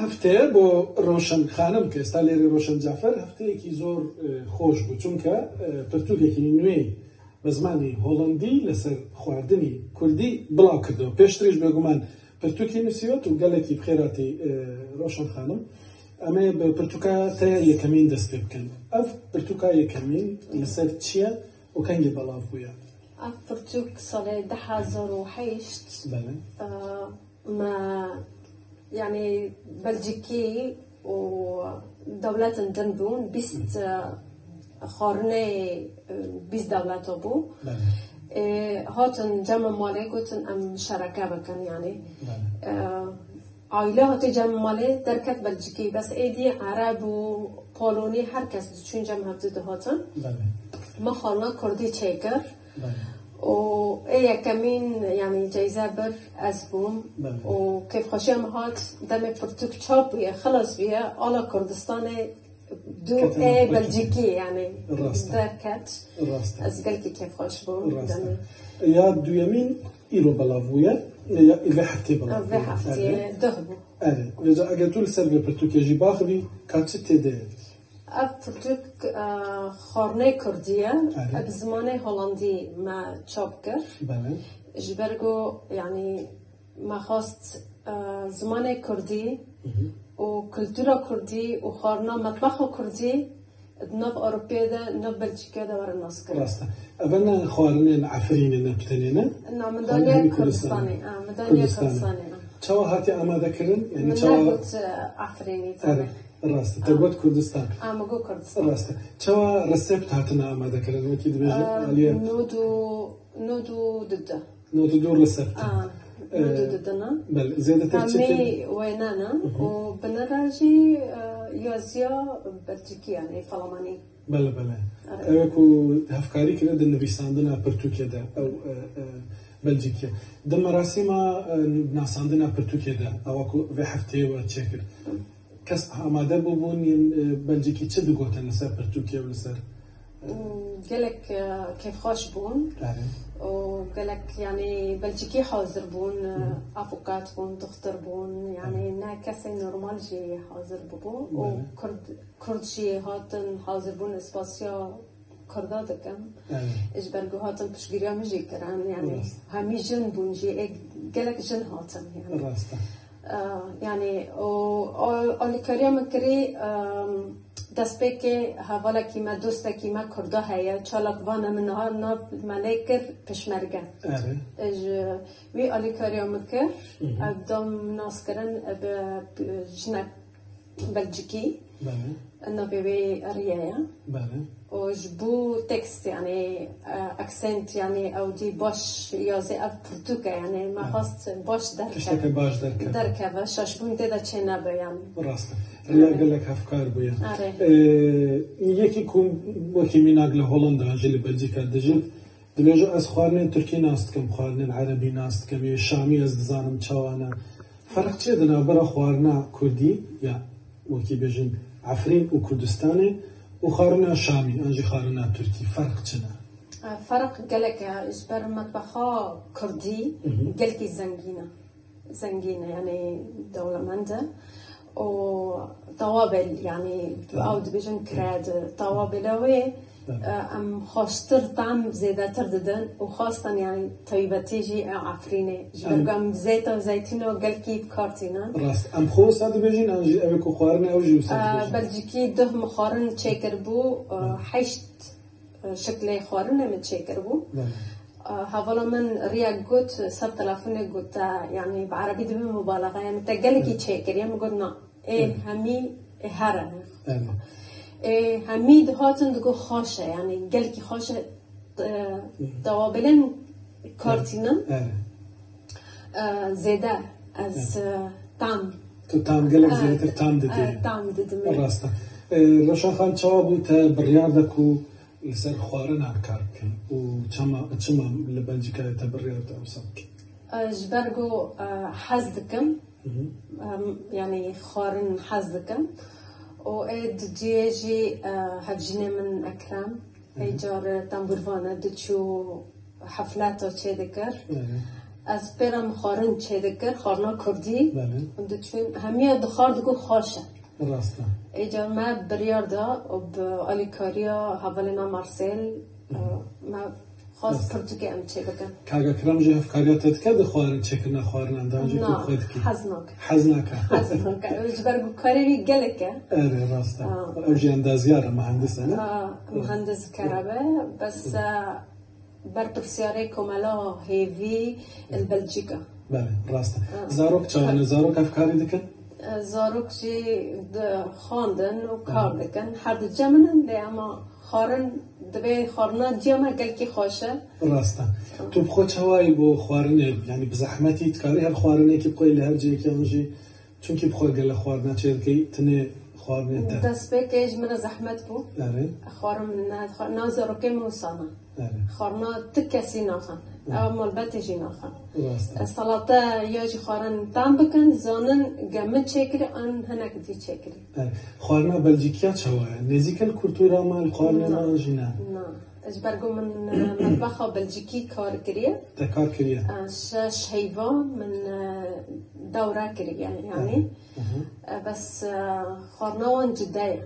هەفتەیە بۆ ڕۆشن خانم کە ئێستا لێرە ڕۆشن جعفەر هەفتەیەکی زۆر خۆش بوو چونکە پرتوکێکی نوێی بە زمانی هۆڵەندی لەسەر خواردنی کوردی بڵاو کردەوە. پێشتریش بێگومان پرتوکی نووسیوەت و گەلێکی بخێراتی ڕۆشن خانم. ئەمێ بە پرتوکە تەیە یەکەمین دەست پێ بکەن. ئەف پرتوکە یەکەمین لەسەر چییە و کەنگی بەڵاو بووە؟ ئەف پرتوک ساڵی 2008 ما يعني بلجيكي ودولة دنبون 20 خارنة 20 دولة بو هاتن جمع مالي قلتن ام شركة بكن يعني عائلة هاتي جمع مالي دركت بلجيكي بس ايدي عرب و بولوني هر کس چون جمع هفته هاتن ما خارنا كردي تشيكر و ايه كمين يعني جايزة بر أزبوم وكيف خشيم هات دم برتوك تشاب ويا خلص ويا على كردستان دو ايه بلجيكي يعني دركت أزقلكي كيف خش بوم يا دو يمين إيرو بلافويا يا إذا حفتي بلافويا إذا حفتي دهبو أنا إذا أجتول سلبي برتوك يجي باخذي كاتش تدي برتوك خارنه كردية بزمانه هولندي ما تشابكر جبرگو يعني ما خواست زمان كردي وكولتورا كردي وخارنا مطبخ كردي نوف أوروبيا ده نوف بلجيكا ده ورا الناس كده. راستا. أبنا خارنين عفرين نبتنينا. نعم مدنيا كردستاني. مدنيا كردستاني. شو هاتي أما ذكرن يعني شو؟ من نقط عفريني. راستا تقول كردستان. ما جو كردستان. راستا. شو رسبت هاتنا أما ذكرن وكيد بيجي. نودو ضده. نودو دور رسبت. نودو ضدنا. بل زيادة ترتيب. أمي وينانا وبنراجي يازيا بلجيكي يعني فلاماني. بله. أكو هفكاري كده النبيساندنا برتوكيا ده أو بلجيكا. ده مراسم ناساندنا برتوكيا ده أو أكو في حفتة وتشكر. كس هذا بوبون بلجيكي شد قوة نسر برتوكيا ونسر. قالك كيف خاش بون. وقالك يعني بلجيكي حاضر بون أفوكات بون دكتور بون يعني ناكسي نورمال جي حاضر بون وكرد جي هاتن حاضر بون إسباسيا كردا دكم إجبرجو هاتن بشجريا مجي كران يعني همي جن بون جي قالك جن هاتن يعني يعني أولي كريا مكري دست که حوالا کیما دوستا کیما کرده هیا چالک وانه من ها ناب ملیکر پشمرگه اج وی علی کاریا مکر ابدام ناس کرن اب جنک بلجیکی نابی وی ریایا وجبو تكست يعني اكسنت يعني او دي باش يازي اف برتوكا يعني ما خاص باش دركه باش شبون ده چنابه يعني راسته ريا قال لك افكار بويا يكي كون وكي من اجل هولندا اجل بلجيكا دجن دبيجو از خوارنين تركي ناست كم خوارنين عربي ناست كم شامي از دزانم چوانا فرق چه دنا برا خوارنا كردي يا وكي بيجن عفرين وكردستاني وخارنا شامي أنجي خارنا تركي فرق جنا فرق قالك إجبار مطبخا كردي قالكي زنجينة يعني دولة منده وطوابل يعني أو دبيجن كراد طوابل وي أم خاصتر طعم زيادة ترددن وخاصة يعني طيبتيجي عفرينة جبرقام زيتا وزيتينة وقالكي بكارتينا راست أم خوص هذا بيجين أنجي أبيكو خارنا أو جيو بلجيكي ده مخارن تشيكر بو حيشت شكل خارنة متشيكر بو هذا من رياق قلت صار تلفوني قلت يعني بعربي دبي مبالغة يعني تقالكي تشيكر يعني قلنا إيه همي هرا هميد هاتن دقو خاشة يعني قالكي خاشة توابلن كارتينا زيادة از طعم طعم قالك زيادة طعم ددي طعم ددي راستا روشن خان چاوابو تا برياردكو لسر خوارنا كاركن و چما لبلجيكا تا بريارد او سبك جبرگو حزدكم يعني خارن حزدكم وإد جيجي هفجني من أكرام هي جار تنبرفانة دتشو حفلات وشي ذكر از پیرم خارن چه دکر خارنا کردی بله دچون همه دخار دکو خاشه راسته ایجا ما بریار دا و با الیکاریا حوالنا مارسل ما خاص پرتوگی ام چه بکن کاغا کرم جه افکاریات تکد خوارن چکن خوارن اندام جو خود کی حزناک اجبر کاری بی گلکه اره راسته اوجی اندازیار مهندس نه مهندس کرابه بس بر پرسیاره کمالا هیوی البلژیکا بله راسته زاروک چاوان زاروک افکاری دکن زاروک جی خواندن و کار دکن هر دو جمنن لی اما خارن دبی خارنا جمع گلکی خوشه راسته تو بخو چوایی بو خوارن یعنی بزحمتی تکاری هر خوارنه کی بخوی لهر جی کی اونجی چون کی بخوی گل خوارنا چه کی تنه خوارن تا دست بکیج من زحمت بو اره خارم نه زاروک موسانا خارنا تکسی ناخن اما البته جی ناخن سلطه یا جی خارن تام بکن زانن گمت چکری آن هنک دی چکری خارنا بلژیکیا چواه نزیکن کلتورا مال خارنا جینا نه اجبرگو من مطبخ بلژیکی کار کریه کار کریه شش حیوان من دوره کریه یعنی بس خارنا وان جدایه